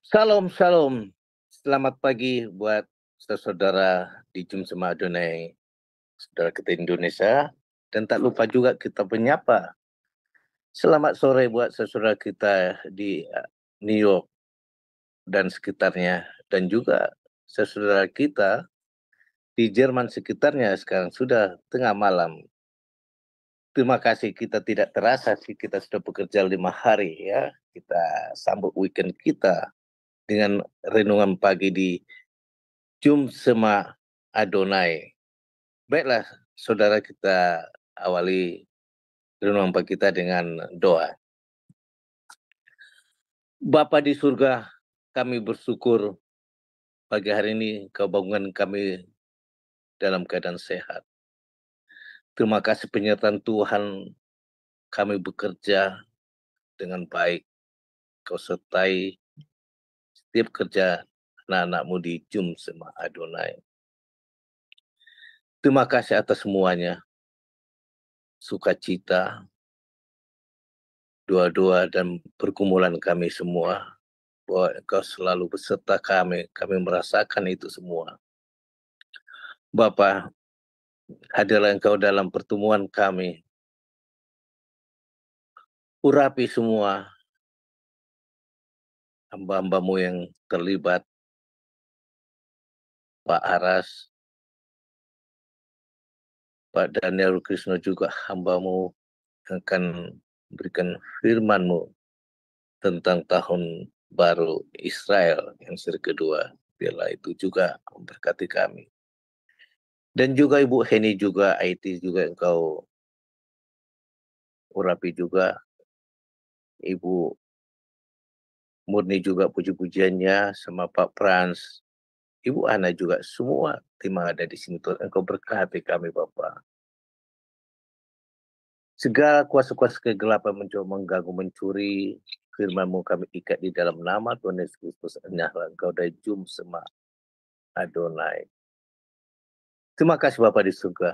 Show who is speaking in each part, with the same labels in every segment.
Speaker 1: Shalom, shalom. Selamat pagi buat saudara di Jumsema Adonai, saudara kita Indonesia, dan tak lupa juga kita menyapa. Selamat sore buat saudara kita di New York dan sekitarnya, dan juga saudara kita di Jerman sekitarnya sekarang sudah tengah malam. Terima kasih, kita tidak terasa sih kita sudah bekerja 5 hari ya. Kita sambut weekend kita dengan renungan pagi di Jumsema Adonai. Baiklah, saudara, kita awali renungan pagi kita dengan doa. Bapa di surga, kami bersyukur pagi hari ini Kau bangunkan kami dalam keadaan sehat. Terima kasih penyertaan Tuhan, kami bekerja dengan baik. Kau sertai setiap kerja anak-anak-Mu di Jumsema Adonai. Terima kasih atas semuanya, sukacita, doa-doa dan pergumulan kami semua, bahwa Engkau selalu beserta kami merasakan itu semua. Bapa, hadirlah Engkau dalam pertemuan kami, urapi semua hamba-hamba-Mu yang terlibat, Pak Aras, Pak Daniel Krisno juga hamba-Mu yang akan berikan firman-Mu tentang tahun baru Israel yang seri kedua. Biarlah itu juga memberkati kami. Dan juga Ibu Heni juga, IT juga Engkau urapi juga. Ibu Murni juga puji-pujiannya, sama Pak Frans, Ibu Ana juga, semua tim yang ada di sini, Tuhan Engkau berkati kami Bapa. Segala kuasa-kuasa kegelapan mencoba mengganggu, mencuri firman-Mu, kami ikat di dalam nama Tuhan Yesus Kristus. Enyahlah Engkau dari Jumsema Adonai. Terima kasih Bapa di surga.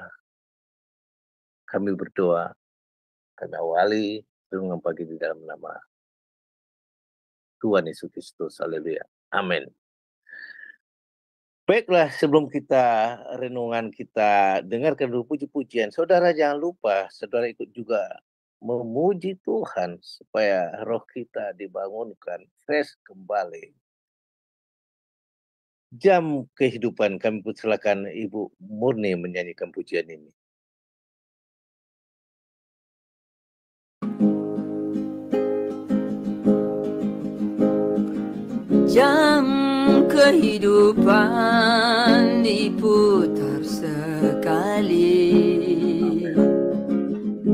Speaker 1: Kami berdoa, kami awali renungan pagi di dalam nama Tuhan Yesus Kristus. Haleluya. Amin. Baiklah, sebelum kita renungan kita dengarkan dulu puji-pujian, saudara jangan lupa, saudara ikut juga memuji Tuhan supaya roh kita dibangunkan, fresh kembali. Jam kehidupan, kami persilakan Ibu Murni menyanyikan pujian ini.
Speaker 2: Jam kehidupan diputar sekali,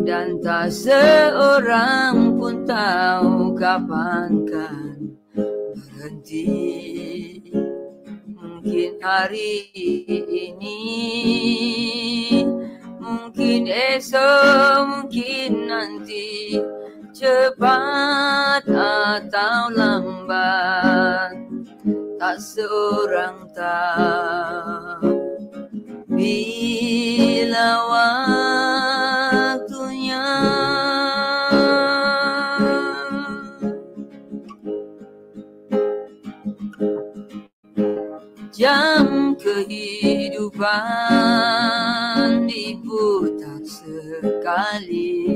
Speaker 2: dan tak seorang pun tahu kapan kan berhenti. Mungkin hari ini, mungkin esok, mungkin nanti, cepat atau lambat, tak seorang tahu bila waktunya. Jam kehidupan diputar sekali,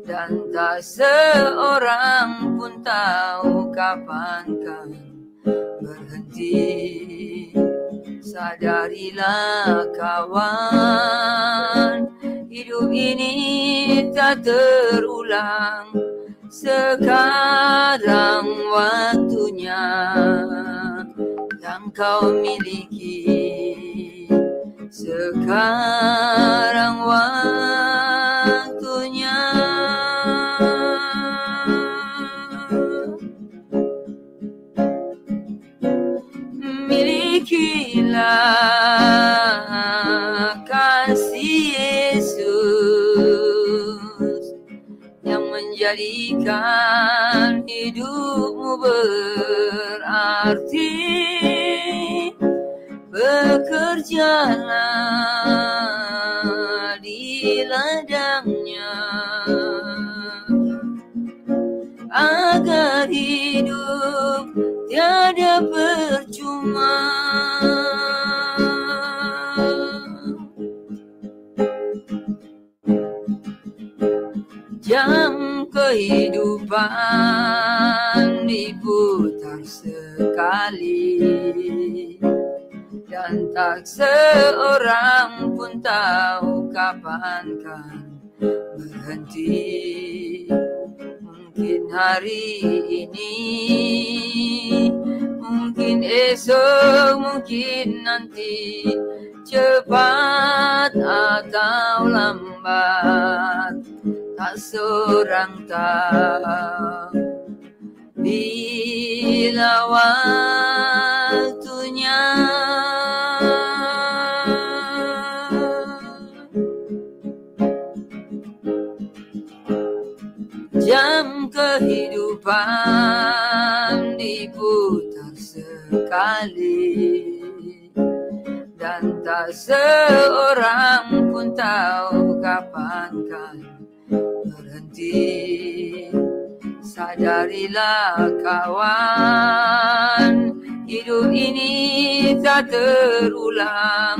Speaker 2: dan tak seorang pun tahu kapan kan berhenti. Sadarilah kawan, hidup ini tak terulang. Sekarang waktunya yang kau miliki. Sekarang waktunya. Milikilah kasih Yesus yang menjadikan hidupmu berarti. Bekerjalah di ladangnya agar hidup tiada percuma. Jam kehidupan diputar sekali, dan tak seorang pun tahu kapan kan berhenti. Mungkin hari ini, mungkin esok, mungkin nanti, cepat atau lambat, tak seorang tahu bila waktunya. Jam kehidupan diputar sekali, dan tak seorang pun tahu kapan kan berhenti. Sadarilah kawan, hidup ini tak terulang.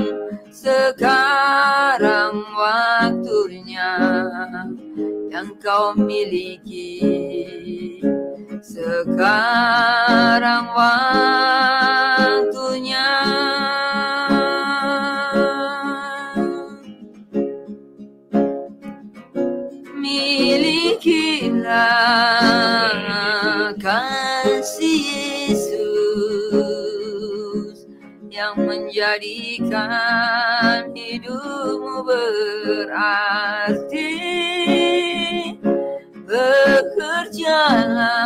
Speaker 2: Sekarang waktunya yang kau miliki. Sekarang waktunya. Milikilah kasih Yesus yang menjadikan hidupmu berarti. Bekerjalah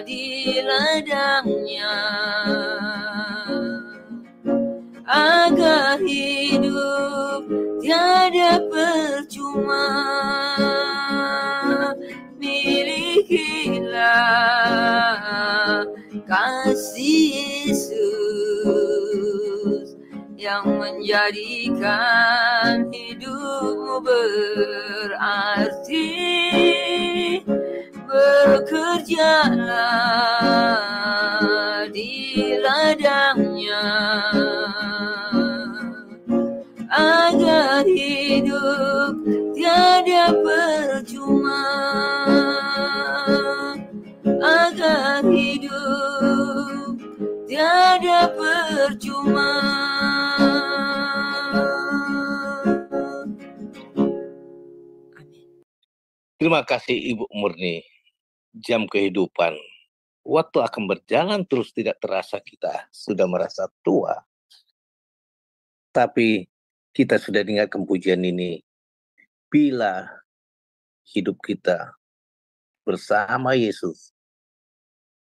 Speaker 2: di ladangnya agar hidup tiada percuma. Milikilah kasih Yesus yang menjadikan hidupmu berarti. Bekerjalah di ladangnya agar hidup tiada percuma. Agar hidup tiada percuma.
Speaker 1: Terima kasih Ibu Murni. Jam kehidupan. Waktu akan berjalan terus, tidak terasa kita sudah merasa tua. Tapi kita sudah dengarkan pujian ini. Bila hidup kita bersama Yesus,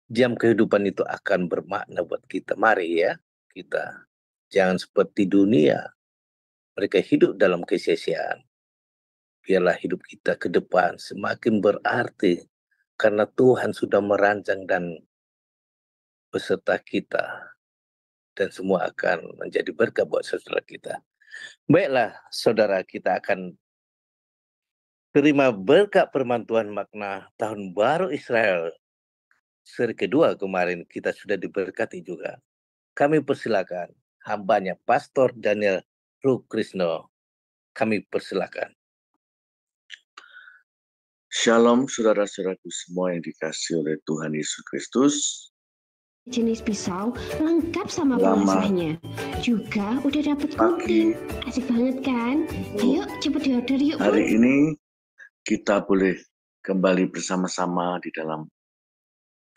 Speaker 1: jam kehidupan itu akan bermakna buat kita. Mari ya, kita jangan seperti dunia. Mereka hidup dalam kesia-siaan. Biarlah hidup kita ke depan semakin berarti, karena Tuhan sudah merancang dan beserta kita. Dan semua akan menjadi berkat buat saudara kita. Baiklah, saudara, kita akan terima berkat firman Tuhan makna Tahun Baru Israel. Seri kedua kemarin kita sudah diberkati juga. Kami persilakan hambanya Pastor Daniel Rukrisno. Kami persilakan.
Speaker 3: Shalom saudara-saudaraku semua yang dikasihi oleh Tuhan Yesus Kristus.
Speaker 4: Jenis pisau lengkap sama pemasahnya. Juga udah dapet gunting. Asik banget kan? Ayo cepet diorder yuk.
Speaker 3: Hari ini kita boleh kembali bersama-sama di dalam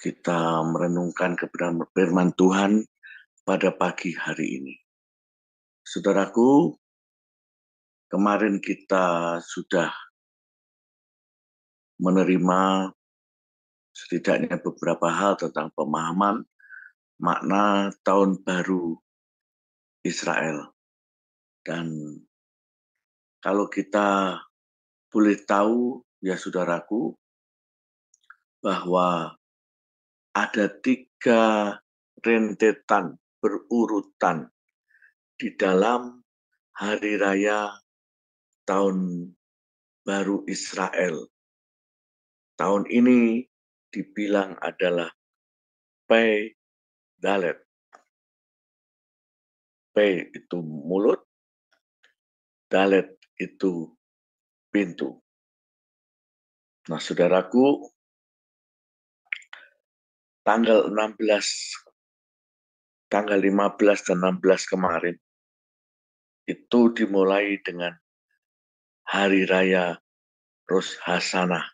Speaker 3: kita merenungkan kebenaran firman Tuhan pada pagi hari ini. Saudaraku, kemarin kita sudah menerima setidaknya beberapa hal tentang pemahaman makna Tahun Baru Israel. Dan kalau kita boleh tahu, ya saudaraku, bahwa ada 3 rentetan berurutan di dalam Hari Raya Tahun Baru Israel. Tahun ini dibilang adalah Pei Dalet. Pei itu mulut, Dalet itu pintu. Nah, saudaraku, tanggal 15 dan 16 kemarin, itu dimulai dengan Hari Raya Rosh Hashanah,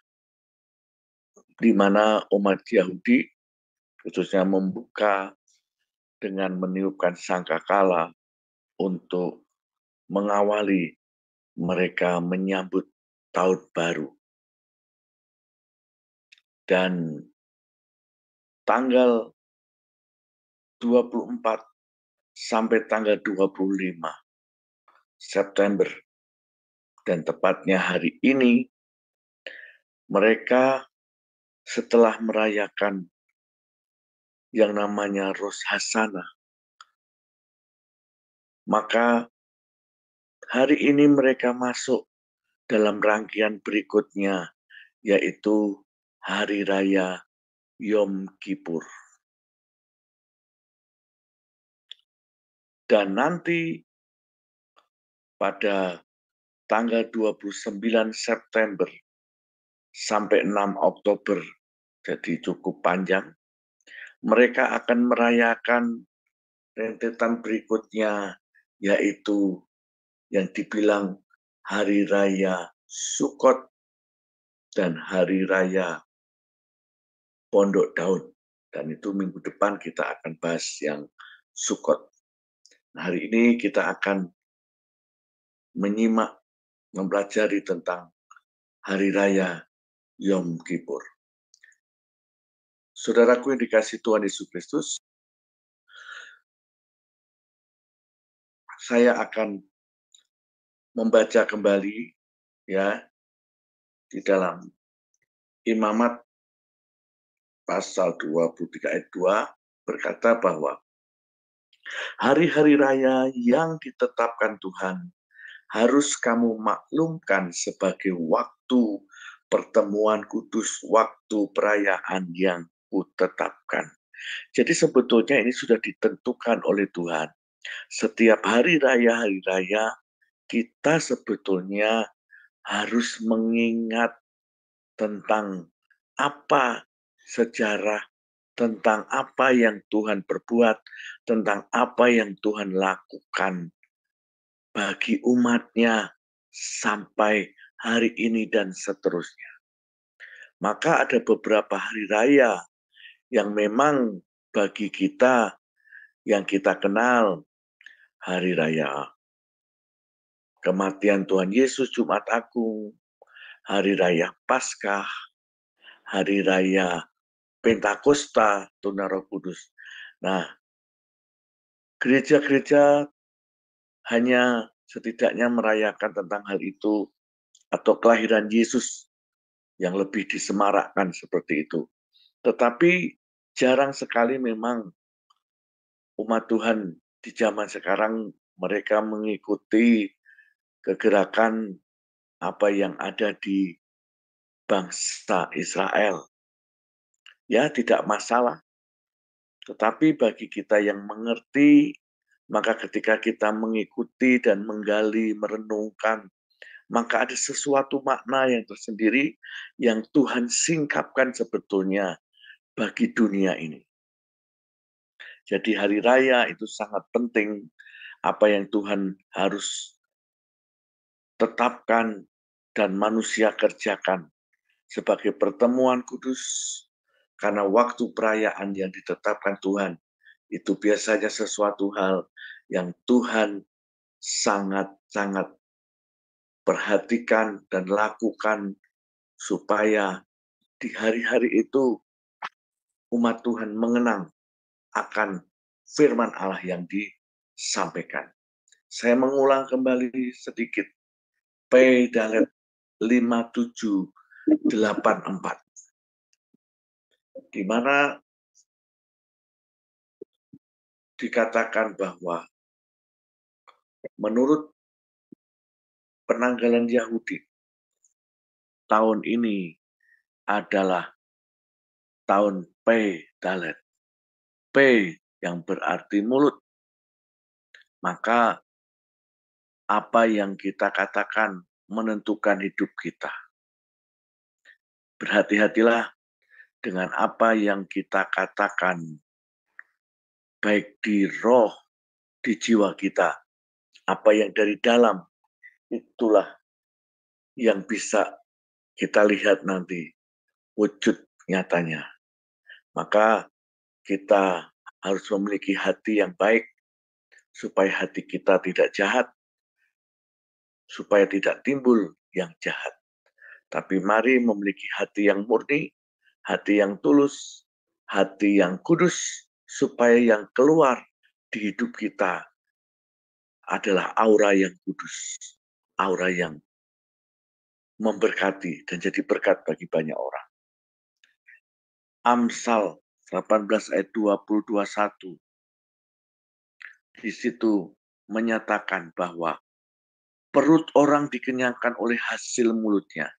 Speaker 3: di mana umat Yahudi khususnya membuka dengan meniupkan sangkakala untuk mengawali mereka menyambut tahun baru. Dan tanggal 24 sampai tanggal 25 September, dan tepatnya hari ini, mereka setelah merayakan yang namanya Rosh Hashanah, maka hari ini mereka masuk dalam rangkaian berikutnya, yaitu Hari Raya Yom Kippur. Dan nanti pada tanggal 29 September sampai 6 Oktober, jadi cukup panjang, mereka akan merayakan rentetan berikutnya, yaitu yang dibilang Hari Raya Sukkot dan Hari Raya Pondok Daun. Dan itu minggu depan kita akan bahas yang Sukkot. Nah, hari ini kita akan menyimak, mempelajari tentang Hari Raya Yom Kippur. Saudaraku yang dikasihi Tuhan Yesus Kristus, saya akan membaca kembali ya di dalam Imamat pasal 23 ayat 2 berkata bahwa hari-hari raya yang ditetapkan Tuhan harus kamu maklumkan sebagai waktu pertemuan kudus, waktu perayaan yang kutetapkan. Jadi sebetulnya ini sudah ditentukan oleh Tuhan. Setiap hari raya kita sebetulnya harus mengingat tentang apa sejarah, tentang apa yang Tuhan perbuat, tentang apa yang Tuhan lakukan bagi umatnya sampai hari ini dan seterusnya. Maka ada beberapa hari raya yang memang bagi kita yang kita kenal, hari raya kematian Tuhan Yesus Jumat Agung, hari raya Paskah, hari raya Pentakosta, Tunar Roh Kudus. Nah, gereja-gereja hanya setidaknya merayakan tentang hal itu, atau kelahiran Yesus yang lebih disemarakkan seperti itu. Tetapi jarang sekali memang umat Tuhan di zaman sekarang mereka mengikuti kegerakan apa yang ada di bangsa Israel. Ya, tidak masalah. Tetapi bagi kita yang mengerti, maka ketika kita mengikuti dan menggali, merenungkan, maka ada sesuatu makna yang tersendiri yang Tuhan singkapkan sebetulnya bagi dunia ini. Jadi hari raya itu sangat penting, apa yang Tuhan harus tetapkan dan manusia kerjakan sebagai pertemuan kudus, karena waktu perayaan yang ditetapkan Tuhan itu biasanya sesuatu hal yang Tuhan sangat-sangat perhatikan dan lakukan supaya di hari-hari itu umat Tuhan mengenang akan firman Allah yang disampaikan. Saya mengulang kembali sedikit. P Dalet 5784. Di mana dikatakan bahwa menurut penanggalan Yahudi, tahun ini adalah tahun P Dalet. P yang berarti mulut. Maka apa yang kita katakan menentukan hidup kita. Berhati-hatilah dengan apa yang kita katakan, baik di roh, di jiwa kita. Apa yang dari dalam, itulah yang bisa kita lihat nanti wujud nyatanya. Maka kita harus memiliki hati yang baik, supaya hati kita tidak jahat, supaya tidak timbul yang jahat. Tapi mari memiliki hati yang murni, hati yang tulus, hati yang kudus, supaya yang keluar di hidup kita adalah aura yang kudus, aura yang memberkati dan jadi berkat bagi banyak orang. Amsal 18 ayat 20-21. Di situ menyatakan bahwa perut orang dikenyangkan oleh hasil mulutnya.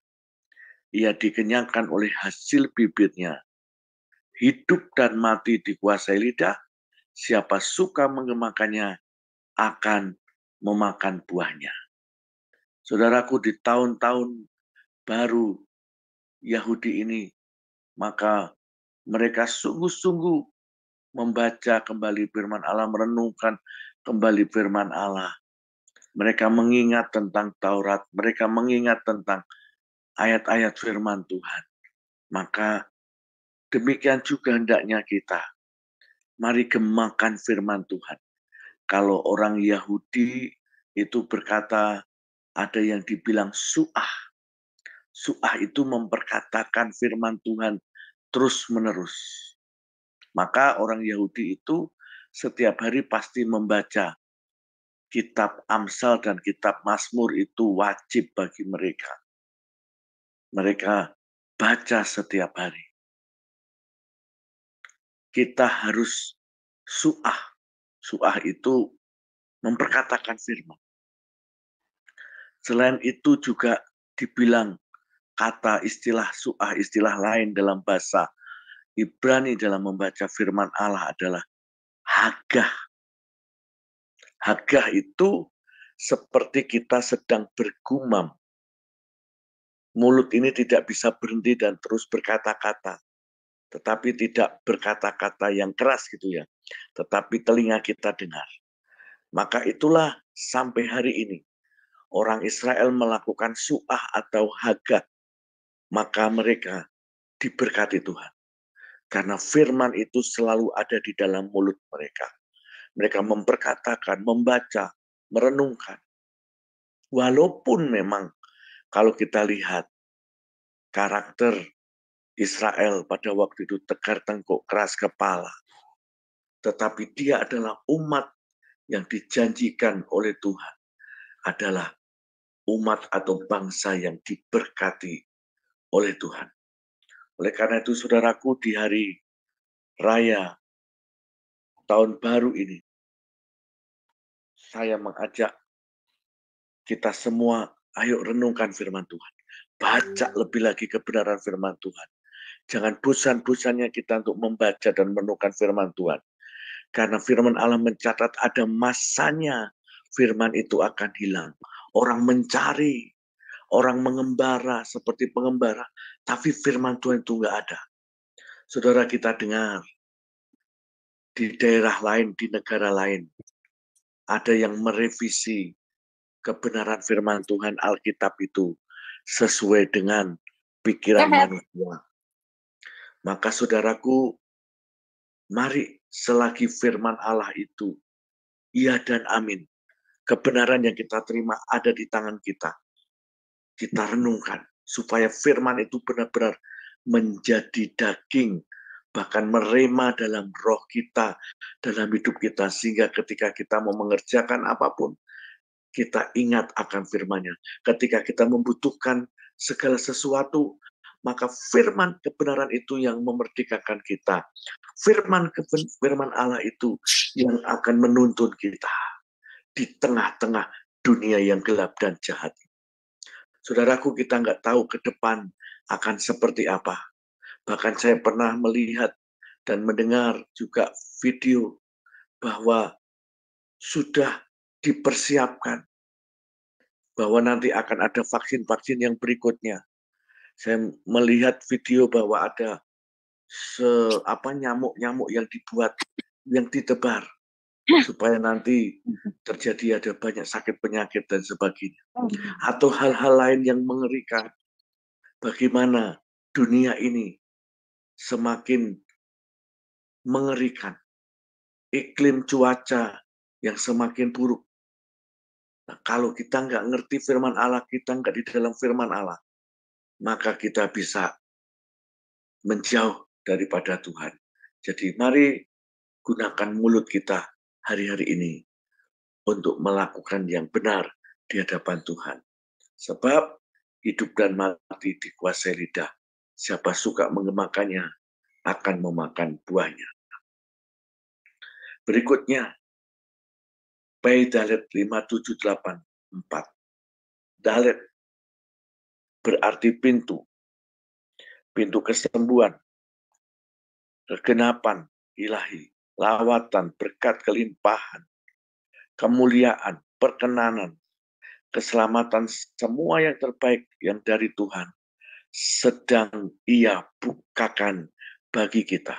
Speaker 3: Ia dikenyangkan oleh hasil bibirnya. Hidup dan mati dikuasai lidah. Siapa suka mengemakannya akan memakan buahnya. Saudaraku, di tahun-tahun baru Yahudi ini, maka mereka sungguh-sungguh membaca kembali firman Allah, merenungkan kembali firman Allah. Mereka mengingat tentang Taurat, mereka mengingat tentang ayat-ayat firman Tuhan. Maka demikian juga hendaknya kita. Mari gemakan firman Tuhan. Kalau orang Yahudi itu berkata, ada yang dibilang su'ah. Su'ah itu memperkatakan firman Tuhan terus-menerus. Maka orang Yahudi itu setiap hari pasti membaca kitab Amsal dan kitab Mazmur, itu wajib bagi mereka. Mereka baca setiap hari. Kita harus su'ah. Su'ah itu memperkatakan firman. Selain itu juga dibilang kata istilah su'ah, istilah lain dalam bahasa Ibrani dalam membaca firman Allah adalah hagah. Hagah itu seperti kita sedang bergumam. Mulut ini tidak bisa berhenti dan terus berkata-kata. Tetapi tidak berkata-kata yang keras gitu ya. Tetapi telinga kita dengar. Maka itulah sampai hari ini. Orang Israel melakukan su'ah atau hagah. Maka mereka diberkati Tuhan. Karena firman itu selalu ada di dalam mulut mereka. Mereka memperkatakan, membaca, merenungkan. Walaupun memang kalau kita lihat karakter Israel pada waktu itu tegar tengkuk, keras kepala. Tetapi dia adalah umat yang dijanjikan oleh Tuhan. Adalah umat atau bangsa yang diberkati oleh Tuhan. Oleh karena itu saudaraku, di hari raya tahun baru ini, saya mengajak kita semua, ayo renungkan firman Tuhan. Baca lebih lagi kebenaran firman Tuhan. Jangan bosan-bosannya kita untuk membaca dan merenungkan firman Tuhan. Karena firman Allah mencatat ada masanya firman itu akan hilang. Orang mencari, orang mengembara seperti pengembara, tapi firman Tuhan itu nggak ada. Saudara, kita dengar di daerah lain, di negara lain, ada yang merevisi kebenaran firman Tuhan Alkitab itu sesuai dengan pikiran manusia. Maka saudaraku, mari selagi firman Allah itu iya dan amin, kebenaran yang kita terima ada di tangan kita. Kita renungkan supaya firman itu benar-benar menjadi daging, bahkan merema dalam roh kita, dalam hidup kita, sehingga ketika kita mau mengerjakan apapun, kita ingat akan firman-Nya. Ketika kita membutuhkan segala sesuatu, maka firman kebenaran itu yang memerdekakan kita. Firman Allah itu yang akan menuntun kita di tengah-tengah dunia yang gelap dan jahat. Saudaraku, kita nggak tahu ke depan akan seperti apa. Bahkan saya pernah melihat dan mendengar juga video bahwa sudah dipersiapkan bahwa nanti akan ada vaksin-vaksin yang berikutnya. Saya melihat video bahwa ada nyamuk-nyamuk yang dibuat, yang ditebar, supaya nanti terjadi ada banyak sakit penyakit dan sebagainya. Atau hal-hal lain yang mengerikan. Bagaimana dunia ini semakin mengerikan. Iklim cuaca yang semakin buruk. Nah, kalau kita nggak ngerti firman Allah, kita nggak di dalam firman Allah, maka kita bisa menjauh daripada Tuhan. Jadi mari gunakan mulut kita hari-hari ini untuk melakukan yang benar di hadapan Tuhan. Sebab hidup dan mati dikuasai lidah. Siapa suka mengemakannya akan memakan buahnya. Berikutnya, Pai Dalet 5784. Dalet berarti pintu. Pintu kesembuhan, kegenapan ilahi, lawatan, berkat kelimpahan, kemuliaan, perkenanan, keselamatan, semua yang terbaik yang dari Tuhan sedang Ia bukakan bagi kita.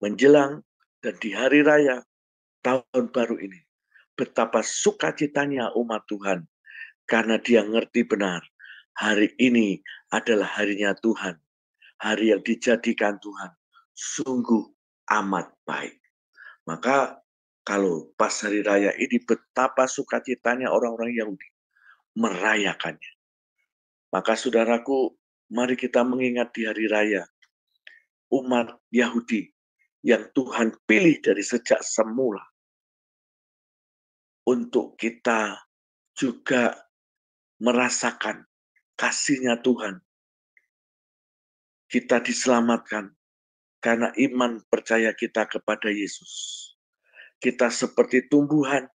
Speaker 3: Menjelang dan di hari raya tahun baru ini, betapa sukacitanya umat Tuhan karena dia ngerti benar hari ini adalah harinya Tuhan, hari yang dijadikan Tuhan sungguh amat baik. Maka kalau pas hari raya ini betapa sukacitanya orang-orang Yahudi merayakannya. Maka saudaraku, mari kita mengingat di hari raya umat Yahudi yang Tuhan pilih dari sejak semula untuk kita juga merasakan kasih-Nya Tuhan. Kita diselamatkan karena iman percaya kita kepada Yesus. Kita seperti tumbuhan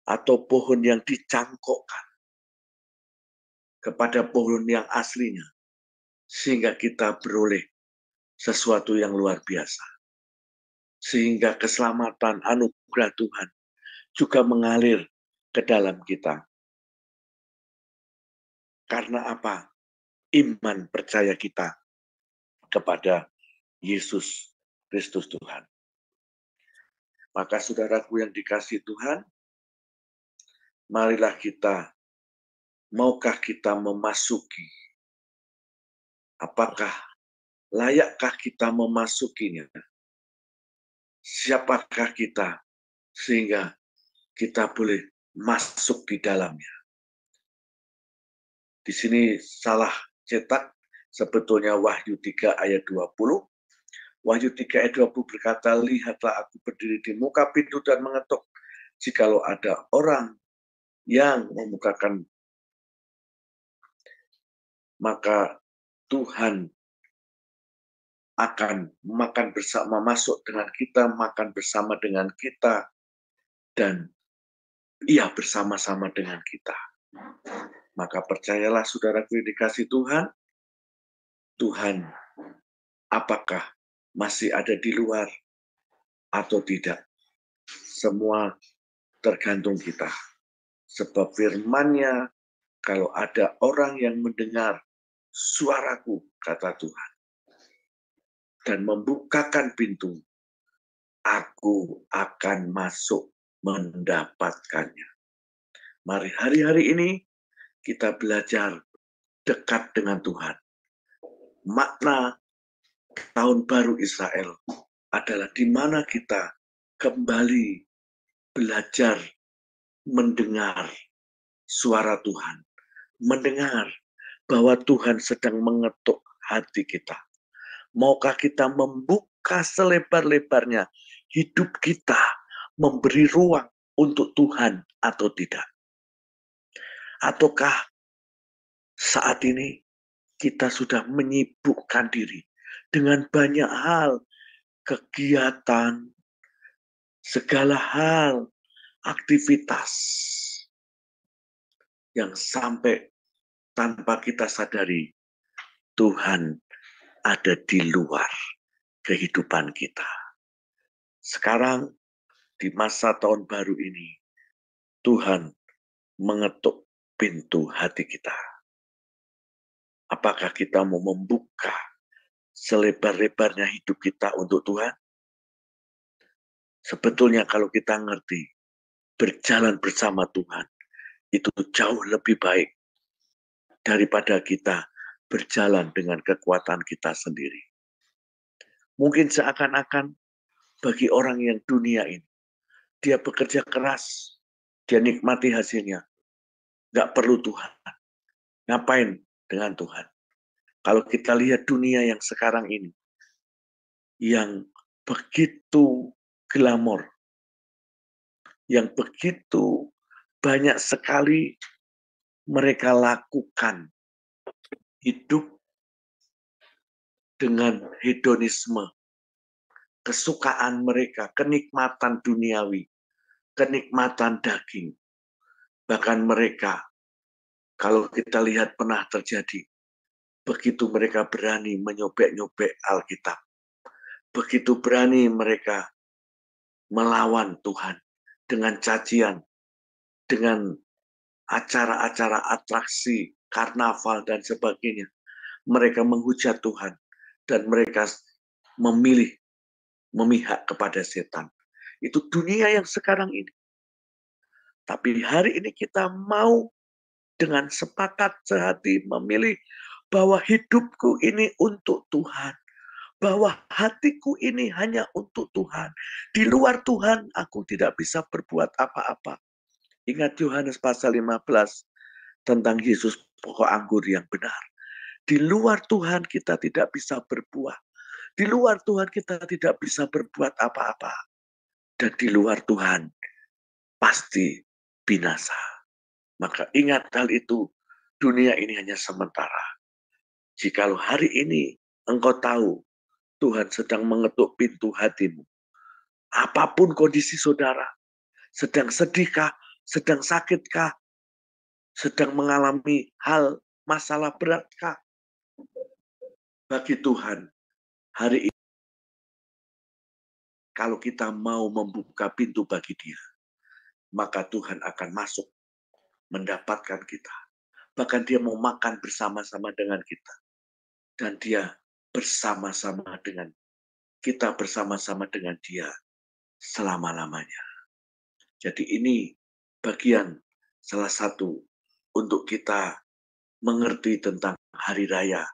Speaker 3: atau pohon yang dicangkokkan kepada pohon yang aslinya, sehingga kita beroleh sesuatu yang luar biasa. Sehingga keselamatan anugerah Tuhan juga mengalir ke dalam kita. Karena apa? Iman percaya kita kepada Yesus Kristus Tuhan. Maka saudaraku yang dikasihi Tuhan, marilah maukah kita memasuki? Apakah layakkah kita memasukinya? Siapakah kita sehingga kita boleh masuk di dalamnya? Di sini salah cetak, sebetulnya Wahyu 3 ayat 20. Wahyu 3 ayat 20 berkata, lihatlah aku berdiri di muka pintu dan mengetuk. Jikalau ada orang yang membukakan, maka Tuhan akan makan bersama, masuk dengan kita, makan bersama dengan kita, dan Ia bersama-sama dengan kita. Maka percayalah saudaraku yang dikasihi Tuhan, Tuhan apakah masih ada di luar atau tidak? Semua tergantung kita. Sebab firman-Nya, kalau ada orang yang mendengar suaraku, kata Tuhan, dan membukakan pintu, aku akan masuk mendapatkannya. Mari hari-hari ini kita belajar dekat dengan Tuhan. Makna tahun baru Israel adalah di mana kita kembali belajar mendengar suara Tuhan. Mendengar bahwa Tuhan sedang mengetuk hati kita. Maukah kita membuka selebar-lebarnya hidup kita, memberi ruang untuk Tuhan atau tidak? Ataukah saat ini kita sudah menyibukkan diri dengan banyak hal, kegiatan, segala hal, aktivitas yang sampai tanpa kita sadari Tuhan ada di luar kehidupan kita. Sekarang di masa tahun baru ini, Tuhan mengetuk pintu hati kita. Apakah kita mau membuka selebar-lebarnya hidup kita untuk Tuhan? Sebetulnya kalau kita ngerti, berjalan bersama Tuhan, itu jauh lebih baik daripada kita berjalan dengan kekuatan kita sendiri. Mungkin seakan-akan bagi orang yang dunia ini, dia bekerja keras, dia nikmati hasilnya, nggak perlu Tuhan. Ngapain dengan Tuhan? Kalau kita lihat dunia yang sekarang ini, yang begitu glamor, yang begitu banyak sekali mereka lakukan hidup dengan hedonisme, kesukaan mereka, kenikmatan duniawi, kenikmatan daging. Bahkan mereka, kalau kita lihat pernah terjadi, begitu mereka berani menyobek-nyobek Alkitab, begitu berani mereka melawan Tuhan dengan cacian, dengan acara-acara atraksi, karnaval, dan sebagainya. Mereka menghujat Tuhan, dan mereka memihak kepada setan. Itu dunia yang sekarang ini. Tapi hari ini kita mau dengan sepakat sehati memilih bahwa hidupku ini untuk Tuhan. Bahwa hatiku ini hanya untuk Tuhan. Di luar Tuhan aku tidak bisa berbuat apa-apa. Ingat Yohanes pasal 15 tentang Yesus pokok anggur yang benar. Di luar Tuhan kita tidak bisa berbuah. Di luar Tuhan kita tidak bisa berbuat apa-apa. Dan di luar Tuhan pasti binasa. Maka ingat hal itu, dunia ini hanya sementara. Jikalau hari ini engkau tahu Tuhan sedang mengetuk pintu hatimu, apapun kondisi saudara, sedang sedihkah, sedang sakitkah, sedang mengalami hal masalah beratkah, bagi Tuhan hari ini, kalau kita mau membuka pintu bagi Dia, maka Tuhan akan masuk mendapatkan kita. Bahkan Dia mau makan bersama-sama dengan kita. Dan Dia bersama-sama dengan kita, bersama-sama dengan Dia selama-lamanya. Jadi ini bagian salah satu untuk kita mengerti tentang hari raya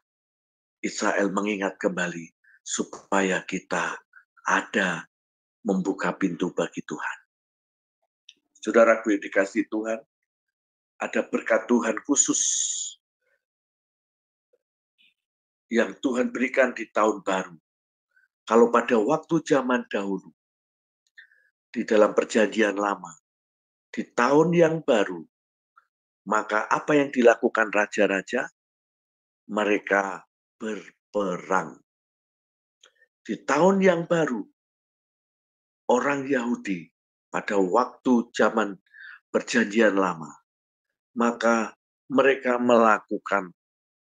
Speaker 3: Israel, mengingat kembali supaya kita ada membuka pintu bagi Tuhan. Saudaraku yang dikasihi Tuhan, ada berkat Tuhan khusus yang Tuhan berikan di tahun baru. Kalau pada waktu zaman dahulu, di dalam perjanjian lama, di tahun yang baru, maka apa yang dilakukan raja-raja? Mereka berperang. Di tahun yang baru, orang Yahudi pada waktu zaman perjanjian lama, maka mereka melakukan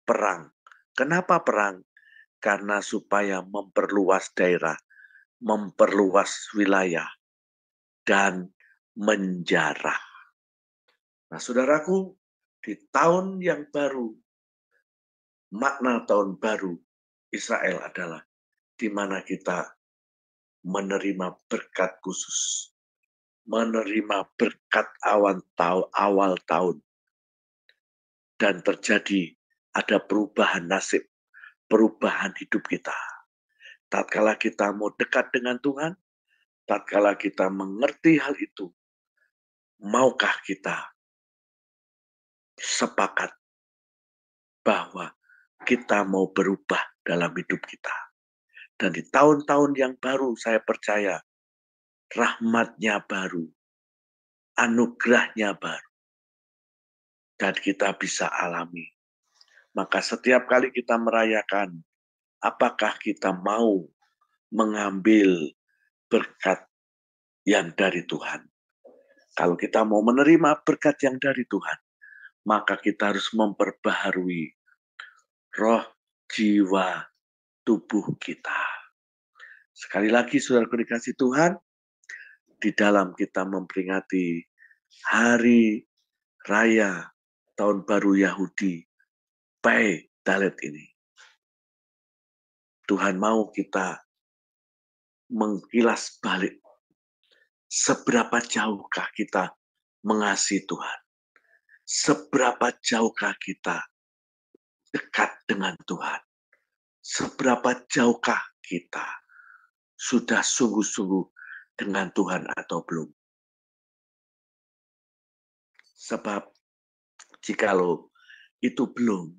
Speaker 3: perang. Kenapa perang? Karena supaya memperluas daerah, memperluas wilayah, dan menjarah. Nah, saudaraku, di tahun yang baru, makna tahun baru Israel adalah di mana kita menerima berkat khusus, menerima berkat awal tahun, dan terjadi ada perubahan nasib, perubahan hidup kita. Tatkala kita mau dekat dengan Tuhan, tatkala kita mengerti hal itu, maukah kita sepakat bahwa kita mau berubah dalam hidup kita. Dan di tahun-tahun yang baru, saya percaya rahmatnya baru, anugerahnya baru, dan kita bisa alami. Maka setiap kali kita merayakan, apakah kita mau mengambil berkat yang dari Tuhan? Kalau kita mau menerima berkat yang dari Tuhan, maka kita harus memperbaharui roh, jiwa, tubuh kita. Sekali lagi, saudaraku dikasih Tuhan, di dalam kita memperingati hari raya Tahun Baru Yahudi, Pai Dalet ini, Tuhan mau kita mengkilas balik seberapa jauhkah kita mengasihi Tuhan, seberapa jauhkah kita dekat dengan Tuhan, seberapa jauhkah kita sudah sungguh-sungguh dengan Tuhan atau belum. Sebab jikalau itu belum,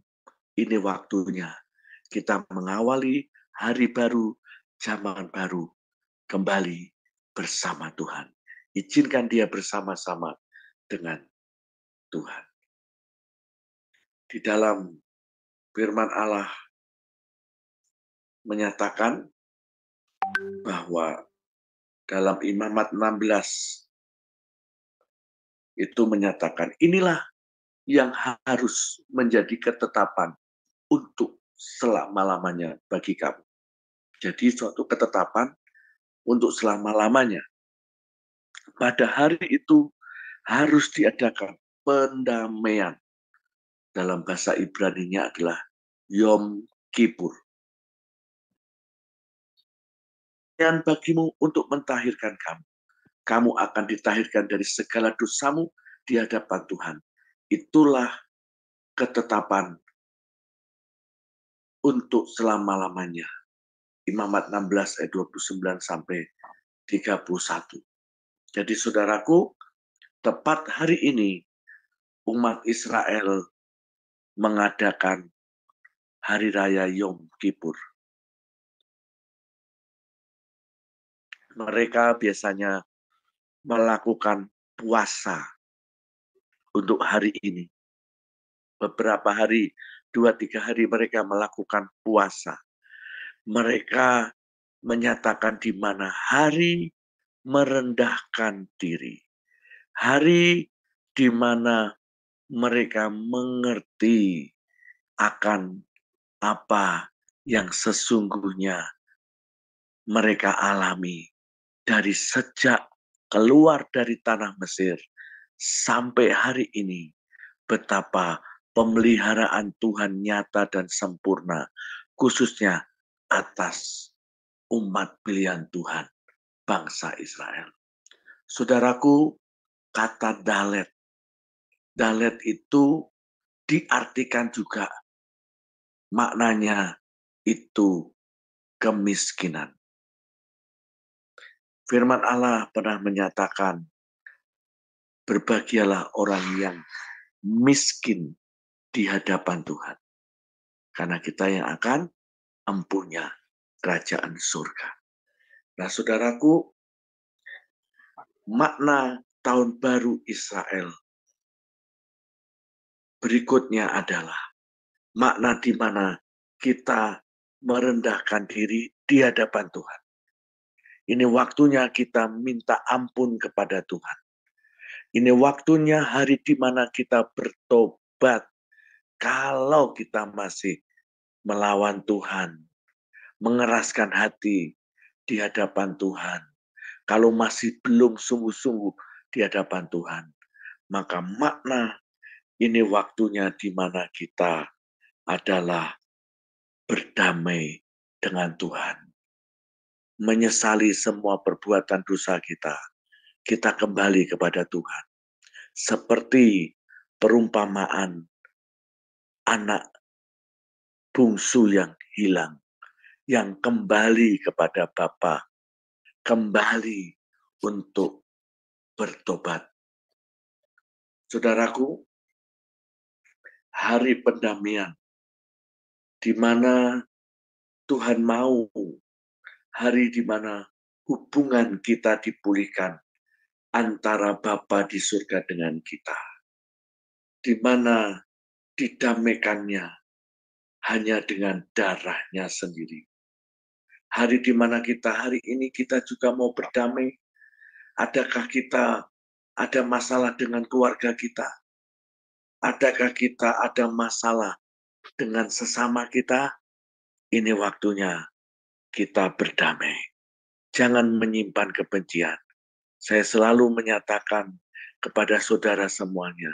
Speaker 3: ini waktunya kita mengawali hari baru, zaman baru, kembali bersama Tuhan. Izinkan dia bersama-sama dengan Tuhan. Di dalam firman Allah menyatakan bahwa dalam Imamat 16 itu menyatakan inilah yang harus menjadi ketetapan untuk selama-lamanya bagi kamu. Jadi suatu ketetapan untuk selama-lamanya. Pada hari itu harus diadakan pendamaian. Dalam bahasa Ibrani-nya adalah Yom Kippur. Dan bagimu untuk mentahirkan kamu. Kamu akan ditahirkan dari segala dosamu di hadapan Tuhan. Itulah ketetapan untuk selama-lamanya. Imamat 16 ayat 29 sampai 31. Jadi saudaraku, tepat hari ini umat Israel mengadakan Hari Raya Yom Kippur. Mereka biasanya melakukan puasa untuk hari ini. Beberapa hari, 2-3 hari mereka melakukan puasa. Mereka menyatakan di mana hari merendahkan diri. Hari di mana mereka mengerti akan apa yang sesungguhnya mereka alami dari sejak keluar dari tanah Mesir sampai hari ini, betapa pemeliharaan Tuhan nyata dan sempurna, khususnya atas umat pilihan Tuhan, bangsa Israel. Saudaraku, kata dalet. Dalet itu diartikan juga maknanya itu kemiskinan. Firman Allah pernah menyatakan, berbahagialah orang yang miskin di hadapan Tuhan. Karena kita yang akan empunya kerajaan surga. Nah saudaraku, makna tahun baru Israel berikutnya adalah makna di mana kita merendahkan diri di hadapan Tuhan. Ini waktunya kita minta ampun kepada Tuhan. Ini waktunya hari di mana kita bertobat. Kalau kita masih melawan Tuhan, mengeraskan hati di hadapan Tuhan, kalau masih belum sungguh-sungguh di hadapan Tuhan, maka makna ini waktunya di mana kita adalah berdamai dengan Tuhan. Menyesali semua perbuatan dosa kita. Kita kembali kepada Tuhan. Seperti perumpamaan anak bungsu yang hilang, yang kembali kepada Bapa, kembali untuk bertobat. Saudaraku, hari pendamaian, di mana Tuhan mau, hari di mana hubungan kita dipulihkan antara Bapa di surga dengan kita, di mana didamaikannya hanya dengan darahnya sendiri. Hari di mana kita hari ini kita juga mau berdamai. Adakah kita ada masalah dengan keluarga kita? Adakah kita ada masalah dengan sesama kita? ini waktunya kita berdamai. Jangan menyimpan kebencian. Saya selalu menyatakan kepada saudara semuanya,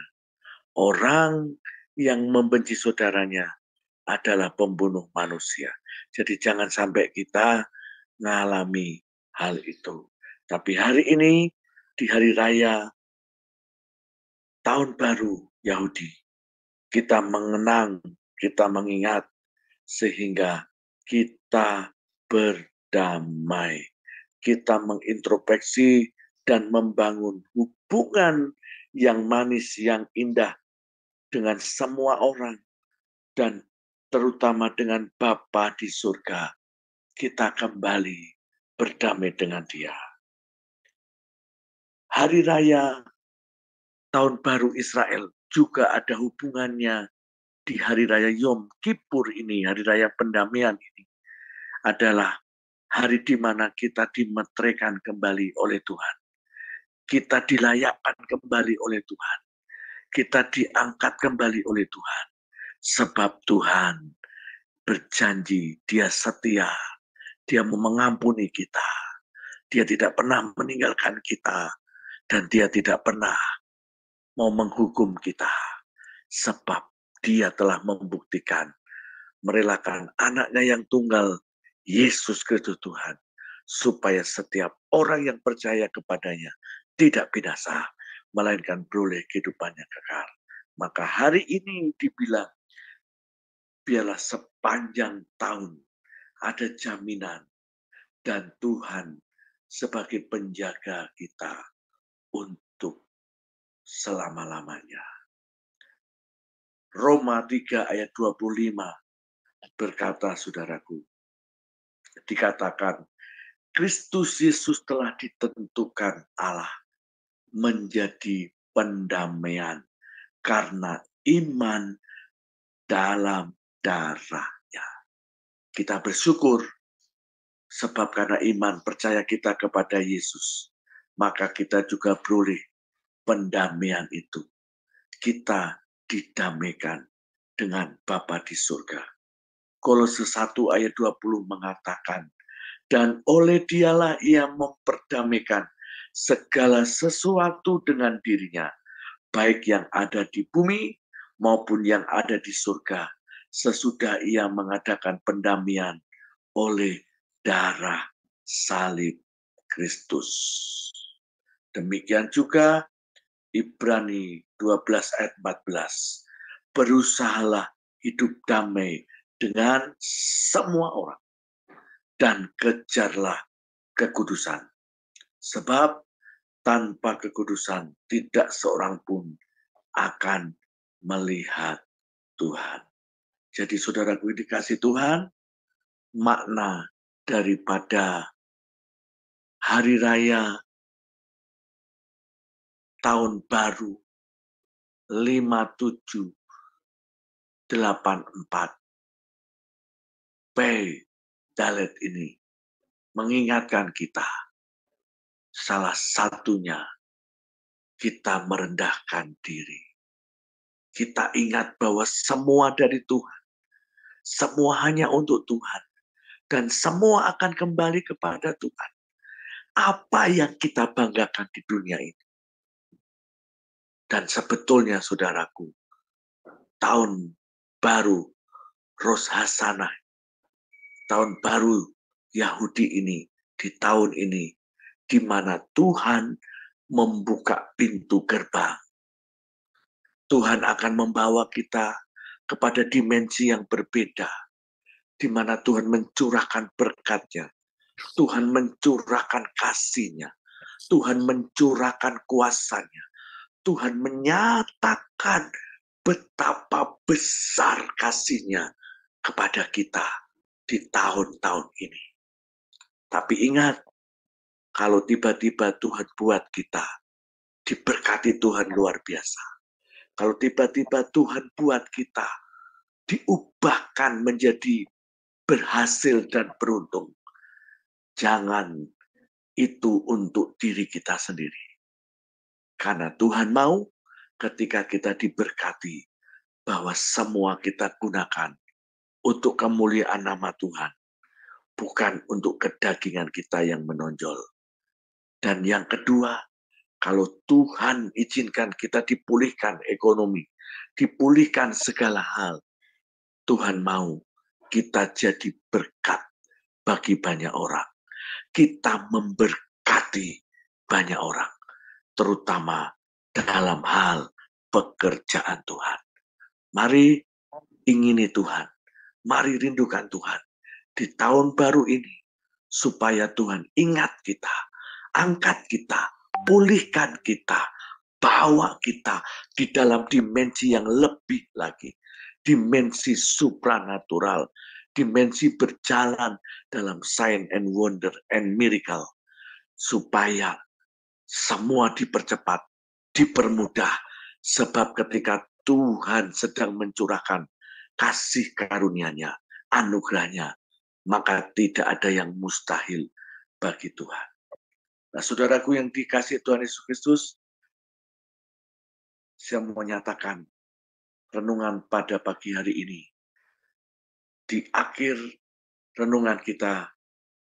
Speaker 3: orang yang membenci saudaranya adalah pembunuh manusia. Jadi jangan sampai kita mengalami hal itu. Tapi hari ini, di hari raya Tahun Baru Yahudi, kita mengenang, kita mengingat, sehingga kita berdamai. Kita mengintrospeksi dan membangun hubungan yang manis, yang indah dengan semua orang, dan terutama dengan Bapa di surga. Kita kembali berdamai dengan Dia. Hari Raya Tahun Baru Israel juga ada hubungannya di Hari Raya Yom Kippur ini, Hari Raya Pendamaian ini. Adalah hari di mana kita dimeteraikan kembali oleh Tuhan. Kita dilayakkan kembali oleh Tuhan. Kita diangkat kembali oleh Tuhan. Sebab Tuhan berjanji, Dia setia. Dia mau mengampuni kita. Dia tidak pernah meninggalkan kita. Dan Dia tidak pernah mau menghukum kita. Sebab Dia telah membuktikan, merelakan anaknya yang tunggal, Yesus Kristus Tuhan, supaya setiap orang yang percaya kepadanya tidak binasa, melainkan beroleh kehidupannya kekal. Maka hari ini dibilang, biarlah sepanjang tahun ada jaminan dan Tuhan sebagai penjaga kita untuk selama-lamanya. Roma 3 ayat 25 berkata, saudaraku, dikatakan, Kristus Yesus telah ditentukan Allah menjadi pendamaian karena iman dalam darahnya. Kita bersyukur sebab karena iman percaya kita kepada Yesus, maka kita juga beroleh pendamaian itu. Kita didamaikan dengan Bapa di surga. Kolose 1 ayat 20 mengatakan, dan oleh Dialah Ia memperdamaikan segala sesuatu dengan dirinya, baik yang ada di bumi maupun yang ada di surga, sesudah Ia mengadakan pendamaian oleh darah salib Kristus. Demikian juga Ibrani 12 ayat 14. Berusahalah hidup damai dengan semua orang dan kejarlah kekudusan. Sebab tanpa kekudusan tidak seorang pun akan melihat Tuhan. Jadi saudaraku dikasih Tuhan, makna daripada Hari Raya Tahun Baru 5784 P Dalet ini mengingatkan kita, salah satunya kita merendahkan diri. Kita ingat bahwa semua dari Tuhan, semua hanya untuk Tuhan, dan semua akan kembali kepada Tuhan. Apa yang kita banggakan di dunia ini? Dan sebetulnya saudaraku, tahun baru Rosh Hashanah, tahun baru Yahudi ini, di tahun ini, di mana Tuhan membuka pintu gerbang. Tuhan akan membawa kita kepada dimensi yang berbeda, di mana Tuhan mencurahkan berkat-Nya, Tuhan mencurahkan kasih-Nya, Tuhan mencurahkan kuasa-Nya, Tuhan menyatakan betapa besar kasih-Nya kepada kita di tahun-tahun ini. Tapi ingat, kalau tiba-tiba Tuhan buat kita diberkati Tuhan luar biasa. Kalau tiba-tiba Tuhan buat kita diubahkan menjadi berhasil dan beruntung, jangan itu untuk diri kita sendiri. Karena Tuhan mau ketika kita diberkati, bahwa semua kita gunakan untuk kemuliaan nama Tuhan, bukan untuk kedagingan kita yang menonjol. Dan yang kedua, kalau Tuhan izinkan kita dipulihkan ekonomi, dipulihkan segala hal, Tuhan mau kita jadi berkat bagi banyak orang. Kita memberkati banyak orang, terutama dalam hal pekerjaan Tuhan. Mari ingini Tuhan, mari rindukan Tuhan di tahun baru ini, supaya Tuhan ingat kita, angkat kita, pulihkan kita, bawa kita di dalam dimensi yang lebih lagi, dimensi supranatural, dimensi berjalan dalam sign and wonder and miracle, supaya semua dipercepat, dipermudah, sebab ketika Tuhan sedang mencurahkan kasih karunia-Nya, anugerah-Nya, maka tidak ada yang mustahil bagi Tuhan. Nah, saudaraku yang dikasihi Tuhan Yesus Kristus, saya mau menyatakan renungan pada pagi hari ini. Di akhir renungan kita,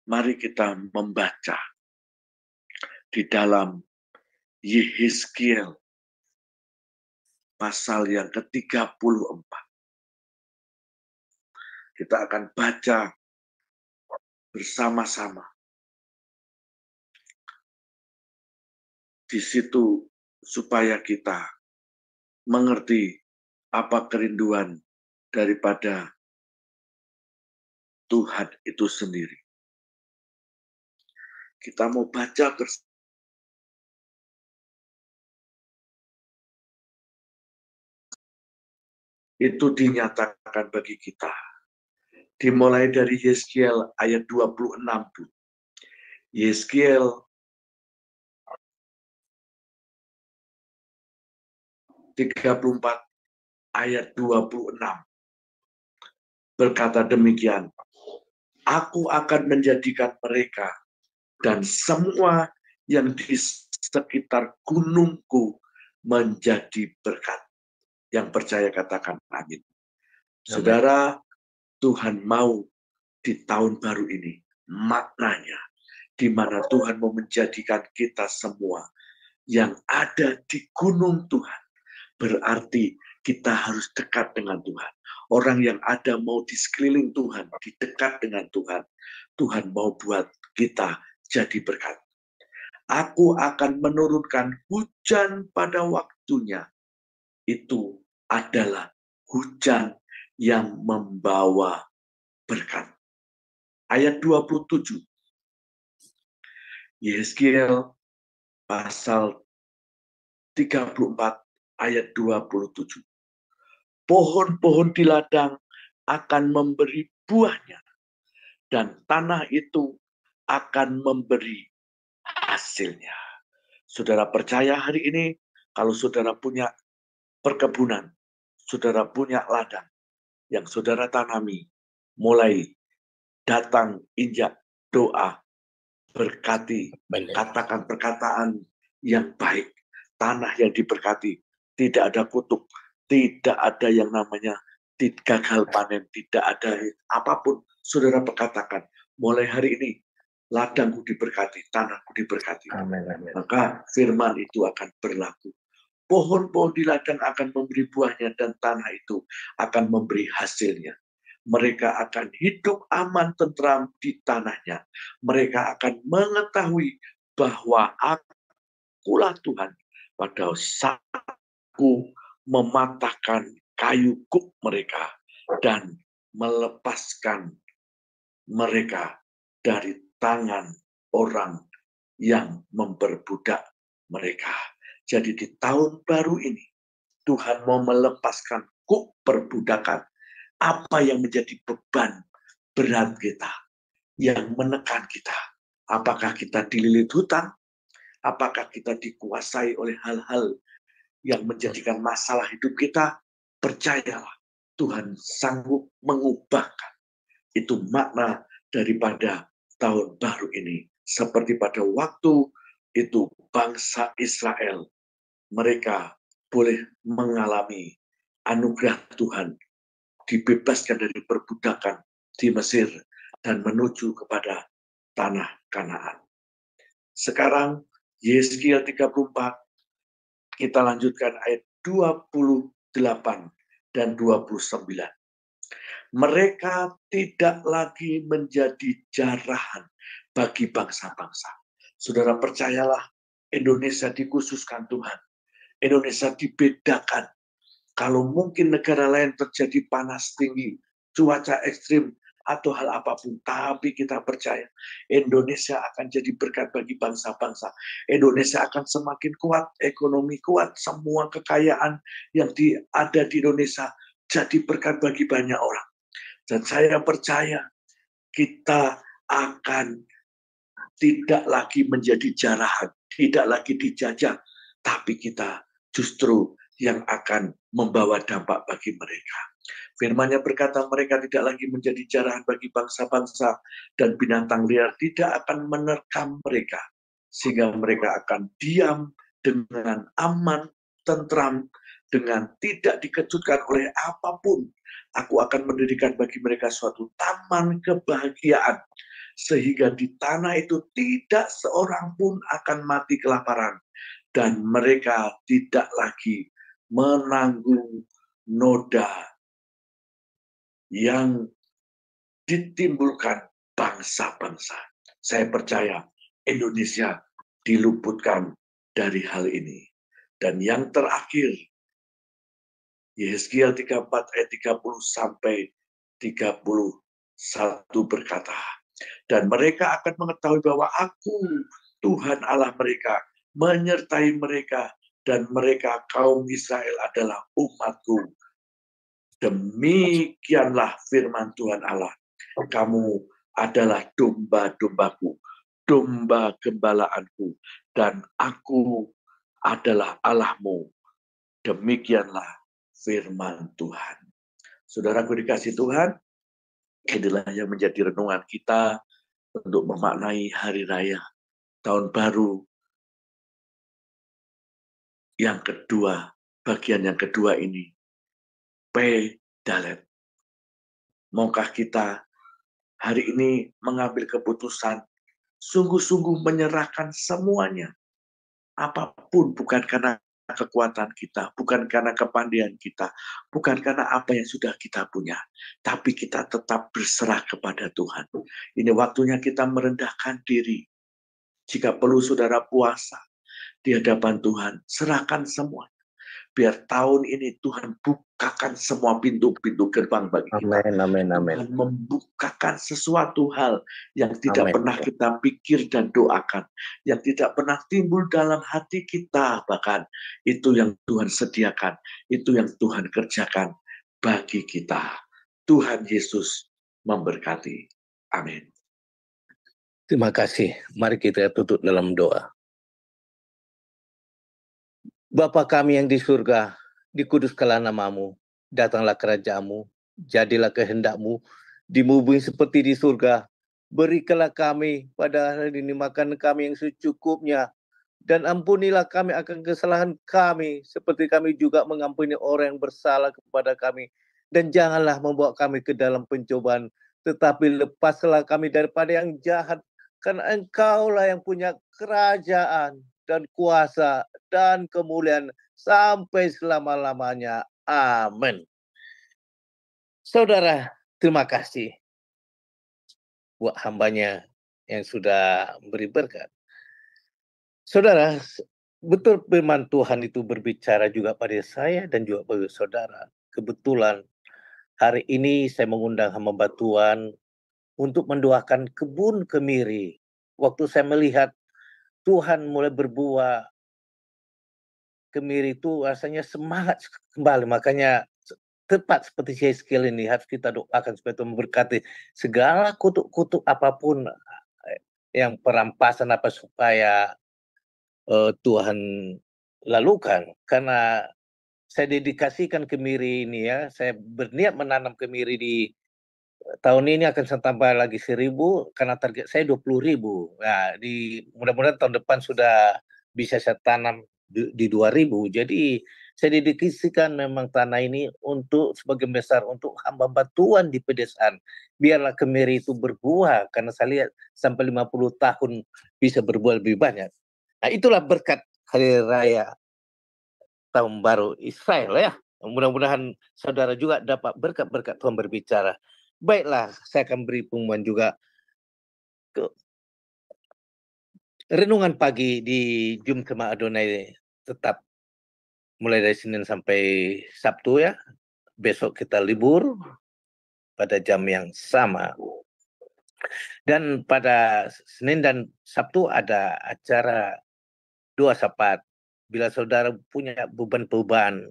Speaker 3: mari kita membaca di dalam Yehezkiel pasal yang ke-34. Kita akan baca bersama-sama. Di situ supaya kita mengerti apa kerinduan daripada Tuhan itu sendiri. Kita mau baca bersama. Itu dinyatakan bagi kita. Dimulai dari Yehezkiel ayat 26. Yehezkiel ayat 26 berkata demikian, aku akan menjadikan mereka dan semua yang di sekitar gunungku menjadi berkat. Yang percaya katakan amin. Saudara, Tuhan mau di tahun baru ini, maknanya di mana Tuhan mau menjadikan kita semua yang ada di gunung Tuhan. Berarti kita harus dekat dengan Tuhan. Orang yang ada mau di sekeliling Tuhan, di dekat dengan Tuhan. Tuhan mau buat kita jadi berkat. Aku akan menurunkan hujan pada waktunya. Itu adalah hujan yang membawa berkat. Ayat 27. Yehezkiel pasal 34 ayat 27. Pohon-pohon di ladang akan memberi buahnya, dan tanah itu akan memberi hasilnya. Saudara percaya hari ini, kalau saudara punya perkebunan, saudara punya ladang yang saudara tanami, mulai datang injak doa, berkati, katakan perkataan yang baik, tanah yang diberkati, tidak ada kutuk, tidak ada yang namanya gagal panen, tidak ada apapun. Saudara perkatakan, mulai hari ini ladangku diberkati, tanahku diberkati. Amin, amin. Maka firman itu akan berlaku. Pohon-pohon di ladang akan memberi buahnya dan tanah itu akan memberi hasilnya. Mereka akan hidup aman tentram di tanahnya. Mereka akan mengetahui bahwa akulah Tuhan pada saat aku mematahkan kayu kuk mereka dan melepaskan mereka dari tangan orang yang memperbudak mereka. Jadi di tahun baru ini, Tuhan mau melepaskan kuk perbudakan. Apa yang menjadi beban berat kita, yang menekan kita. Apakah kita dililit hutang? Apakah kita dikuasai oleh hal-hal yang menjadikan masalah hidup kita? Percayalah, Tuhan sanggup mengubahkan. Itu makna daripada tahun baru ini. Seperti pada waktu itu bangsa Israel, mereka boleh mengalami anugerah Tuhan dibebaskan dari perbudakan di Mesir dan menuju kepada tanah Kanaan. Sekarang Yeskiel 34, kita lanjutkan ayat 28 dan 29. Mereka tidak lagi menjadi jarahan bagi bangsa-bangsa. Saudara percayalah, Indonesia dikhususkan Tuhan. Indonesia dibedakan. Kalau mungkin negara lain terjadi panas tinggi, cuaca ekstrim, atau hal apapun, tapi kita percaya Indonesia akan jadi berkat bagi bangsa-bangsa. Indonesia akan semakin kuat, ekonomi kuat, semua kekayaan yang ada di Indonesia jadi berkat bagi banyak orang. Dan saya percaya kita akan tidak lagi menjadi jarahan, tidak lagi dijajah, tapi kita justru yang akan membawa dampak bagi mereka. Firman-Nya berkata mereka tidak lagi menjadi jarahan bagi bangsa-bangsa dan binatang liar tidak akan menerkam mereka. Sehingga mereka akan diam dengan aman, tentram, dengan tidak dikejutkan oleh apapun. Aku akan mendirikan bagi mereka suatu taman kebahagiaan. Sehingga di tanah itu tidak seorang pun akan mati kelaparan. Dan mereka tidak lagi menanggung noda yang ditimbulkan bangsa-bangsa. Saya percaya Indonesia diluputkan dari hal ini. Dan yang terakhir, Yeskiel 34 ayat 30 sampai 31 berkata, dan mereka akan mengetahui bahwa aku, Tuhan Allah mereka, menyertai mereka, dan mereka kaum Israel adalah umatku. Demikianlah firman Tuhan Allah. Kamu adalah domba-dombaku, domba gembalaanku, dan aku adalah Allahmu. Demikianlah firman Tuhan. Saudaraku dikasih Tuhan, inilah yang menjadi renungan kita untuk memaknai hari raya tahun baru yang kedua, bagian yang kedua ini. Dalet. Maukah kita hari ini mengambil keputusan, sungguh-sungguh menyerahkan semuanya. Apapun, bukan karena kekuatan kita, bukan karena kepandaian kita, bukan karena apa yang sudah kita punya, tapi kita tetap berserah kepada Tuhan. Ini waktunya kita merendahkan diri. Jika perlu saudara puasa di hadapan Tuhan, serahkan semua. Biar tahun ini Tuhan bukakan semua pintu-pintu gerbang bagi kita.
Speaker 1: Amin.
Speaker 3: Tuhan membukakan sesuatu hal yang tidak pernah kita pikir dan doakan. Yang tidak pernah timbul dalam hati kita. Bahkan itu yang Tuhan sediakan. Itu yang Tuhan kerjakan bagi kita. Tuhan Yesus memberkati. Amin.
Speaker 1: Terima kasih. Mari kita tutup dalam doa. Bapa kami yang di surga, dikuduskanlah namamu, datanglah kerajaan-Mu, jadilah kehendak-Mu, di bumi seperti di surga. Berikanlah kami pada hari ini makan kami yang secukupnya, dan ampunilah kami akan kesalahan kami, seperti kami juga mengampuni orang yang bersalah kepada kami. Dan janganlah membawa kami ke dalam pencobaan, tetapi lepaslah kami daripada yang jahat, karena Engkaulah yang punya kerajaan dan kuasa dan kemuliaan sampai selama-lamanya. Amin. Saudara, terima kasih buat hambanya yang sudah beri berkat. Saudara, betul firman Tuhan itu berbicara juga pada saya dan juga pada saudara. Kebetulan hari ini saya mengundang hamba Tuhan untuk mendoakan kebun kemiri. Waktu saya melihat Tuhan mulai berbuah kemiri itu, rasanya semangat kembali. Makanya tepat seperti Yeskiel ini harus kita doakan supaya Tuhan memberkati segala kutuk-kutuk apapun yang perampasan apa supaya Tuhan lalukan. Karena saya dedikasikan kemiri ini ya, saya berniat menanam kemiri di tahun ini akan saya tambah lagi 1.000 karena target saya 20.000. Nah, mudah-mudahan tahun depan sudah bisa saya tanam di 2.000. Jadi Saya dedikasikan memang tanah ini untuk sebagian besar untuk hamba Tuhan di pedesaan. Biarlah kemiri itu berbuah, karena saya lihat sampai 50 tahun bisa berbuah lebih banyak. Nah, itulah berkat hari raya tahun baru Israel ya. Mudah-mudahan saudara juga dapat berkat-berkat Tuhan berbicara. Baiklah, saya akan beri pengumuman juga ke renungan pagi di Jum'at Adonai tetap mulai dari Senin sampai Sabtu ya. Besok kita libur pada jam yang sama. Dan pada Senin dan Sabtu ada acara doa syafaat. Bila saudara punya beban-beban,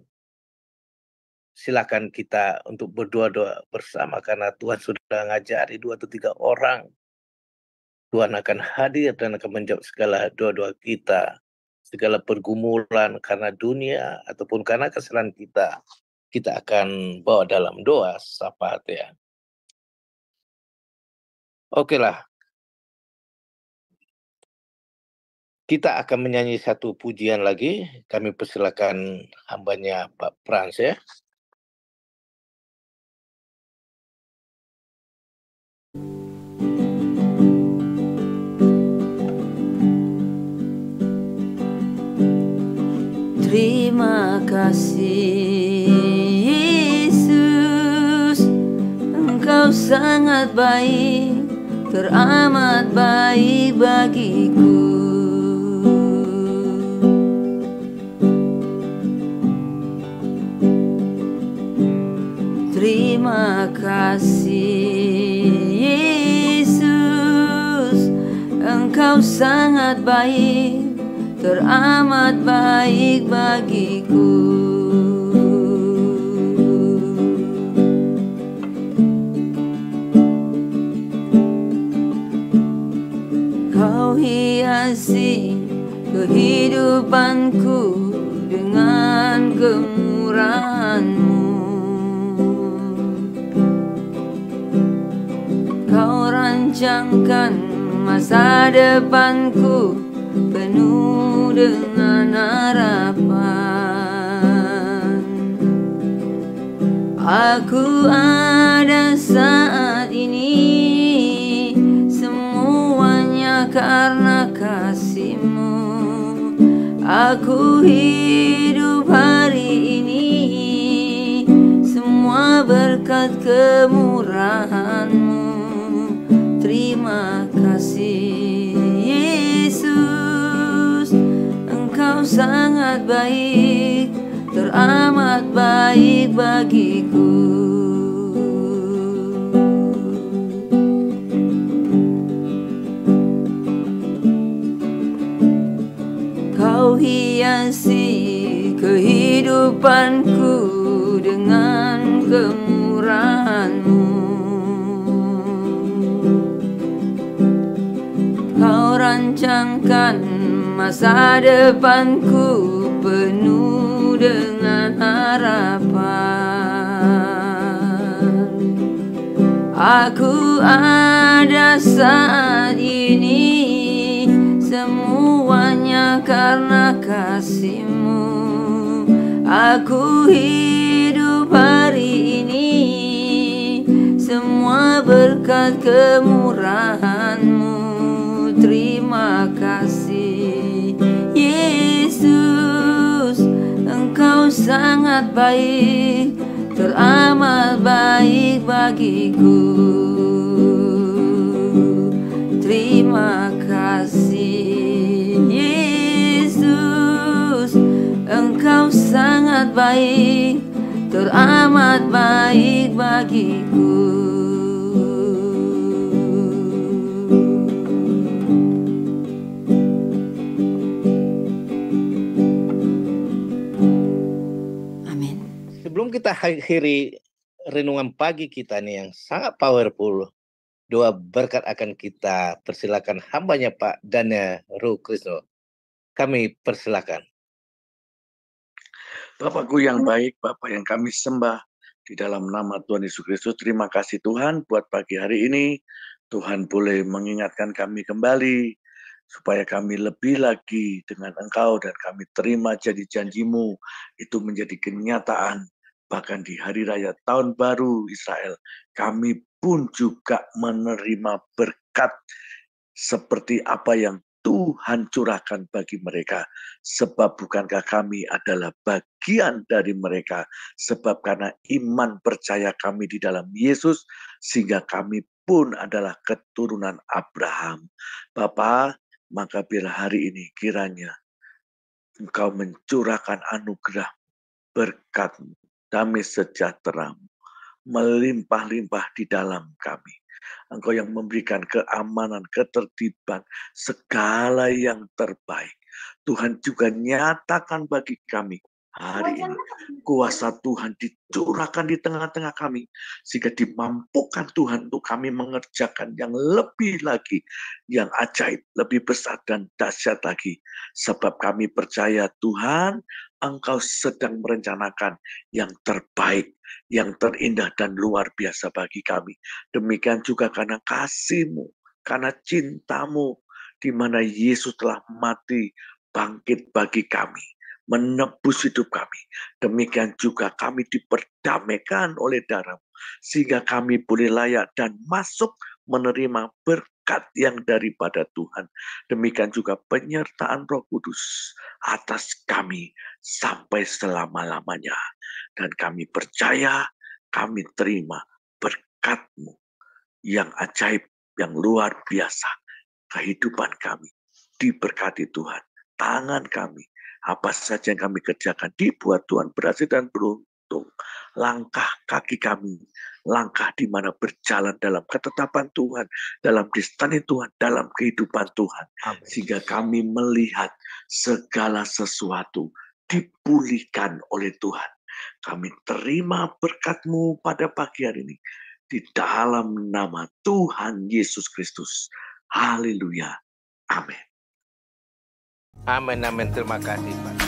Speaker 1: silakan kita untuk berdoa-doa bersama, karena Tuhan sudah ngajari 2 atau 3 orang. Tuhan akan hadir dan akan menjawab segala doa-doa kita, segala pergumulan karena dunia ataupun karena kesalahan kita akan bawa dalam doa syafaat ya. Oke lah. Kita akan menyanyi satu pujian lagi. Kami persilakan hambanya Pak Frans ya.
Speaker 2: Terima kasih Yesus, Engkau sangat baik, teramat baik bagiku. Terima kasih Yesus, Engkau sangat baik, teramat baik bagiku. Kau hiasi kehidupanku dengan kemurahan-Mu. Kau rancangkan masa depanku penuh dengan harapan. Aku ada saat ini, semuanya karena kasih-Mu. Aku hidup hari ini, semua berkat kemurahan-Mu. Terima kasih Yesus, Engkau sangat baik, teramat baik bagiku. Kau hiasi kehidupanku dengan kemurahan-Mu. Kau rancangkan masa depanku penuh dengan harapan. Aku ada saat ini, semuanya karena kasih-Mu. Aku hidup hari ini, semua berkat kemurahan-Mu. Terima kasih Yesus, Engkau sangat baik, teramat baik bagiku. Terima kasih Yesus, Engkau sangat baik, teramat baik bagiku.
Speaker 1: Sebelum kita akhiri renungan pagi kita nih yang sangat powerful, doa berkat akan kita persilakan hambanya Pak Daniel Rukrisno. Kami persilakan.
Speaker 3: Bapakku yang baik, Bapak yang kami sembah, di dalam nama Tuhan Yesus Kristus, terima kasih Tuhan buat pagi hari ini. Tuhan boleh mengingatkan kami kembali supaya kami lebih lagi dengan Engkau dan kami terima janji-janji-Mu itu menjadi kenyataan. Bahkan di hari raya tahun baru Israel, kami pun juga menerima berkat seperti apa yang Tuhan curahkan bagi mereka. Sebab bukankah kami adalah bagian dari mereka. Sebab karena iman percaya kami di dalam Yesus, sehingga kami pun adalah keturunan Abraham. Bapa, maka biar hari ini kiranya Engkau mencurahkan anugerah, berkat, damai sejahtera melimpah-limpah di dalam kami. Engkau yang memberikan keamanan, ketertiban, segala yang terbaik. Tuhan juga nyatakan bagi kami hari ini. Kuasa Tuhan dicurahkan di tengah-tengah kami. Sehingga dimampukan Tuhan untuk kami mengerjakan yang lebih lagi. Yang ajaib, lebih besar dan dahsyat lagi. Sebab kami percaya Tuhan, Engkau sedang merencanakan yang terbaik, yang terindah dan luar biasa bagi kami. Demikian juga karena kasih-Mu, karena cinta-Mu, di mana Yesus telah mati, bangkit bagi kami, menebus hidup kami. Demikian juga kami diperdamaikan oleh darah-Mu, sehingga kami boleh layak dan masuk menerima berkat yang daripada Tuhan. Demikian juga penyertaan Roh Kudus atas kami sampai selama-lamanya. Dan kami percaya, kami terima berkat-Mu yang ajaib, yang luar biasa. Kehidupan kami diberkati Tuhan. Tangan kami, apa saja yang kami kerjakan, dibuat Tuhan berhasil dan beruntung. Langkah kaki kami, langkah di mana berjalan dalam ketetapan Tuhan, dalam distani Tuhan, dalam kehidupan Tuhan.
Speaker 1: Amin.
Speaker 3: Sehingga kami melihat segala sesuatu dipulihkan oleh Tuhan. Kami terima berkat-Mu pada pagi hari ini. Di dalam nama Tuhan Yesus Kristus. Haleluya. Amin.
Speaker 1: Amin, amin. Terima kasih, Pak.